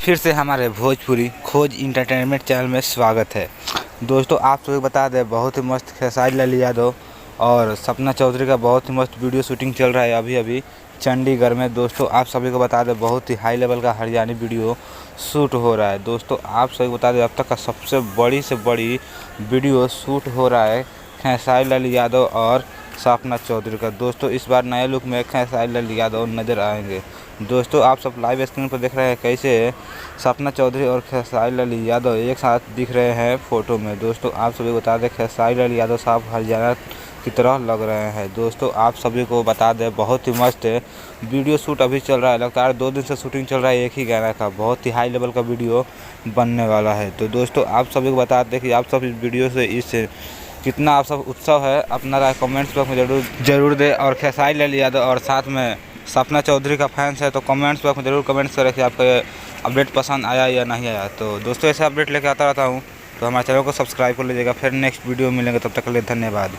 फिर से हमारे भोजपुरी खोज इंटरटेनमेंट चैनल में स्वागत है। दोस्तों आप सभी बता दें, बहुत ही मस्त खेसारी लाल यादव और सपना चौधरी का बहुत ही मस्त वीडियो शूटिंग चल रहा है अभी चंडीगढ़ में। दोस्तों आप सभी को बता दें, बहुत ही हाई लेवल का हरियाणवी वीडियो शूट हो रहा है। दोस्तों आप सभी बता दें, अब तक का सबसे बड़ी से बड़ी वीडियो शूट हो रहा है खेसारी लाल यादव और सपना चौधरी का। दोस्तों इस बार नए लुक में खेसारी लाल यादव नज़र आएंगे। दोस्तों आप सब लाइव स्क्रीन पर देख रहे हैं कैसे सपना चौधरी और खेसारी लाल यादव एक साथ दिख रहे हैं फोटो में। दोस्तों आप सभी बता दें, खेसारी लाल यादव साहब हरियाणा की तरह लग रहे हैं। दोस्तों आप सभी को बता दें, बहुत ही मस्त वीडियो शूट अभी चल रहा है। लगातार 2 दिन से शूटिंग चल रहा है एक ही गाना का। बहुत ही हाई लेवल का वीडियो बनने वाला है। तो दोस्तों आप सभी को बता दें कि आप सब इस वीडियो से इस कितना आप सब उत्सव है, अपना राय कमेंट्स बॉक्स में जरूर दें। और खेसारी लाल यादव और साथ में सपना चौधरी का फैंस है तो कमेंट्स बॉक्स में ज़रूर कमेंट्स करें कि आपको अपडेट पसंद आया या नहीं आया। तो दोस्तों ऐसे अपडेट लेकर आता रहता हूँ, तो हमारे चैनल को सब्सक्राइब कर लीजिएगा। फिर नेक्स्ट वीडियो मिलेंगे, तब तक के लिए धन्यवाद।